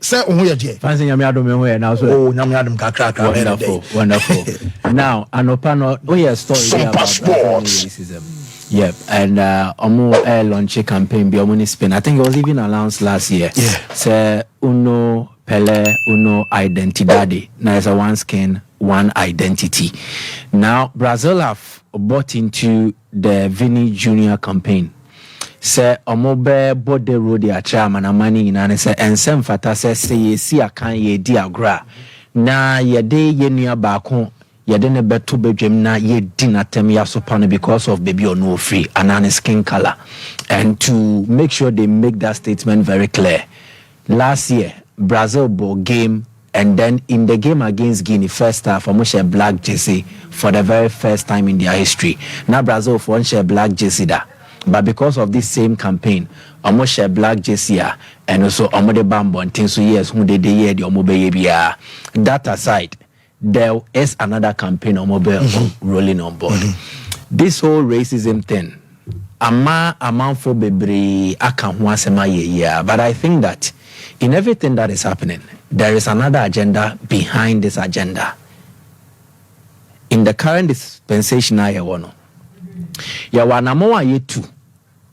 Say Omoye. Fancy Yamiadum now. Oh, Yamiadum Kakra. Wonderful. Now, Anopano, we a story about racism. Yep, and Omo air launch campaign be Omoni Spain. I think it was even announced last year. Yeah. Say uno pele uno identidade. Now it's a one skin, one identity. Now Brazil have bought into the Vini Junior campaign. Say omobe bode road ya chairman amani inane say ensem fata say yesi akan ye di agra. Na yede ye nua baako yede ne beto bedwem na ye di natem ya sopano because of baby or no free anane skin color, and to make sure they make that statement very clear. Last year Brazil bought game, and then in the game against Guinea first half almost a black jersey for the very first time in their history. Now Brazil for share black jersey da, but because of this same campaign almost share black jersey and also almost the bamboo and things so yes who they hear the omobe. That aside, there is another campaign omobe rolling on board. This whole racism thing amount for bebre aka, but I think that in everything that is happening, there is another agenda behind this agenda. In the current dispensation, I want to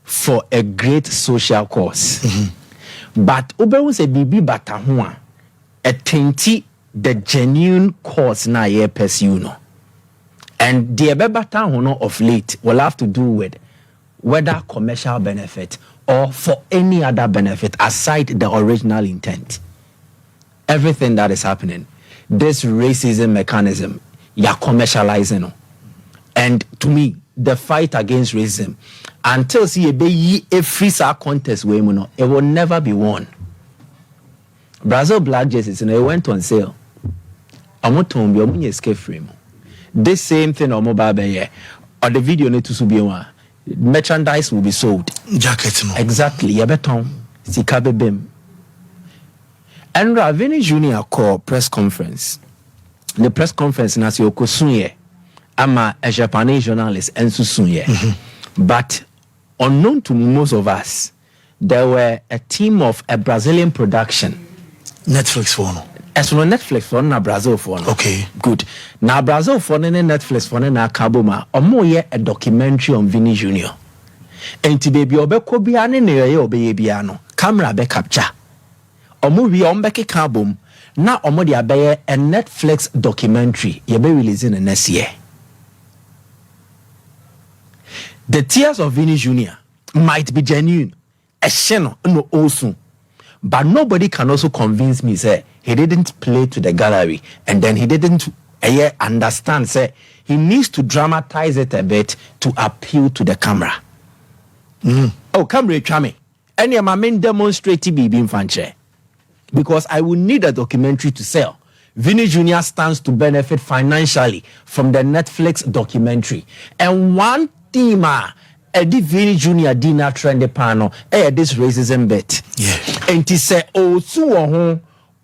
for a great social cause. But Uber say bibi batahua a tenti the genuine cause na ye pursue no. And the batahuno of late will have to do with whether commercial benefit or for any other benefit aside the original intent. Everything that is happening, this racism mechanism, you're commercializing. And to me, the fight against racism, until see a free contest, it will never be won. Brazil black jerseys, it went on sale. I'm not to be escape frame. This same thing on mobile or the video need to be one. Merchandise will be sold. Jacket no. Exactly. Yabeton. Sikabe bim. And Vini Junior call press conference. The press conference na si okosunye ama a Japanese journalist and susunye. But unknown to most of us, there were a team of a Brazilian production. Netflix for no. As for Netflix for na Brazil for no. Okay. Good. Now Brazil for na Netflix for na kaboma. Omo ye a documentary on Vini Junior. Enti baby obeko bia ne ye obeye bia no. Camera be capture. Omo wi ombeke kabom. Na omo de abeye a Netflix documentary ye be releasing the next year. The tears of Vini Junior might be genuine. A sheno no also. But nobody can also convince me say he didn't play to the gallery and then he didn't understand say he needs to dramatize it a bit to appeal to the camera. Oh, camera chame. Any my main demonstrate bibi infanche. Because I will need a documentary to sell. Vini Junior stands to benefit financially from the Netflix documentary. And one theme Eddie Vini Junior dinner trend panel this racism bit. Yeah. And he say oh so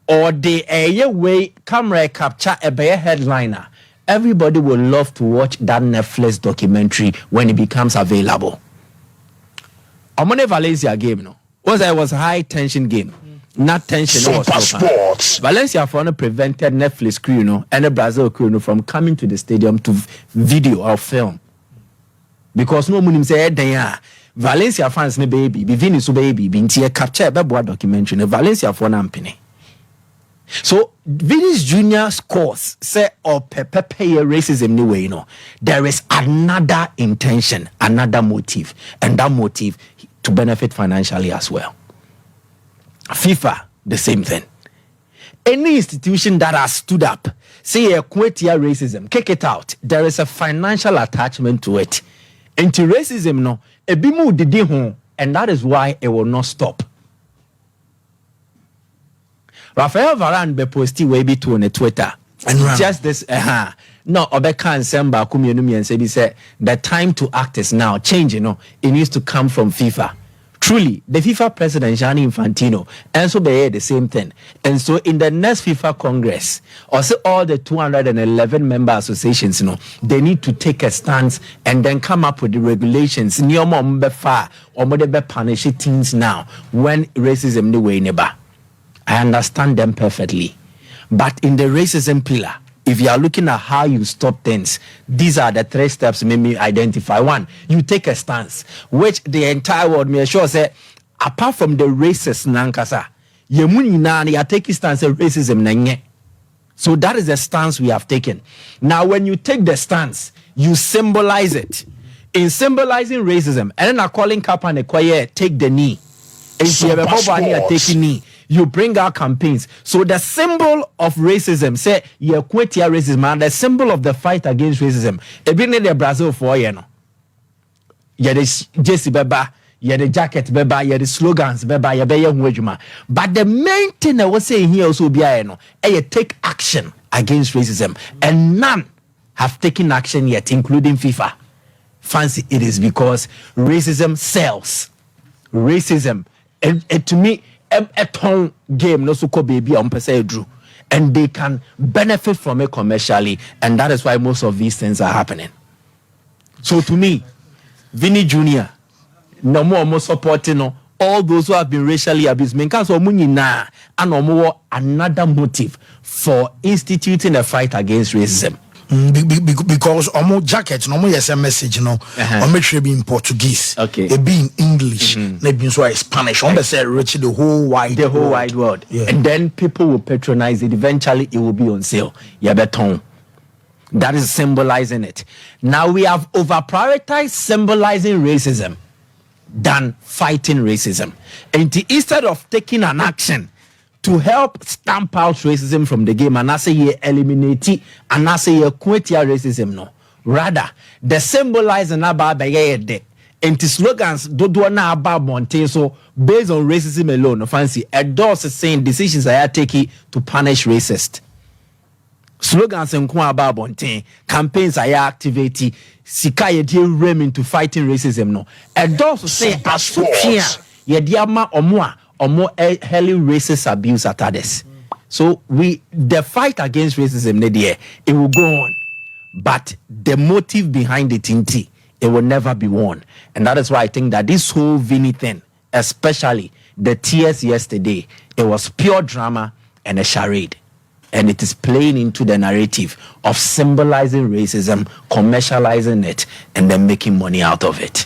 or the way camera capture a bear headliner. Everybody will love to watch that Netflix documentary when it becomes available. Omone Valencia game no. Was a high tension game. Not tension. Super sports. Valencia for prevented Netflix crew and the Brazil crew from coming to the stadium to video or film. Because no one say Valencia fans ne baby, be Vini so baby, be ntie capture a Boadu documentary ne Valencia for nampene. So Vini's Junior's course say or pay racism ni way there is another intention, another motive, and that motive to benefit financially as well. FIFA, the same thing. Any institution that has stood up, say a quotia racism, kick it out. There is a financial attachment to it. Into racism, no, a bimu didi hon, and that is why it will not stop. Rafael Varane be posti way be to on Twitter. And just this, no, Obeka and Semba Kumienumi and Sebi said the time to act is now. Change, it needs to come from FIFA. Truly, the FIFA president, Gianni Infantino, also be the same thing. And so in the next FIFA Congress, also all the 211 member associations, they need to take a stance and then come up with the regulations. Or punish teams now when racism the way neighbor. I understand them perfectly. But in the racism pillar, if you are looking at how you stop things, these are the 3 steps made me identify. 1, you take a stance, which the entire world may sure say, apart from the racist nankasa, you are taking stance of racism. So that is the stance we have taken. Now, when you take the stance, you symbolize it. In symbolizing racism, and then I calling cap and take the knee. And taking knee. You bring out campaigns. So the symbol of racism, say you quit your racism, and the symbol of the fight against racism. It been in the Brazil for you know. Yeah, the Jesse Beba, yeah, the jacket Beba, yeah, the slogans Beba, yeah, Beba. But the main thing I was saying here also be you know, you take action against racism, and none have taken action yet, including FIFA. Fancy it is because racism sells. Racism, and to me. A ton game no so called baby on drew, and they can benefit from it commercially, and that is why most of these things are happening. So to me, Vini Jr. no more supporting all those who have been racially abused. Because another motive for instituting a fight against racism. Because almost jacket no more yes a message no or make sure be in Portuguese, it be in English, maybe in Spanish, on say reach the whole wide world. Yeah. And then people will patronize it. Eventually it will be on sale. Yabeton. That is symbolizing it. Now we have over prioritized symbolizing racism than fighting racism. And instead of taking an action to help stamp out racism from the game, and I say you eliminate it, and I say you quit your racism, no. Rather, the symbolizing about the and slogans do na about Monte, so based on racism alone, no fancy. Adults is saying decisions I are taking to punish racist. Slogans and about Monte, campaigns I are activating, Sika deal rem into fighting racism, no. Adults say as ye diama or more heli racist abuse at others. So the fight against racism, it will go on, but the motive behind it, it will never be won. And that is why I think that this whole Vini thing, especially the tears yesterday, it was pure drama and a charade. And it is playing into the narrative of symbolizing racism, commercializing it, and then making money out of it.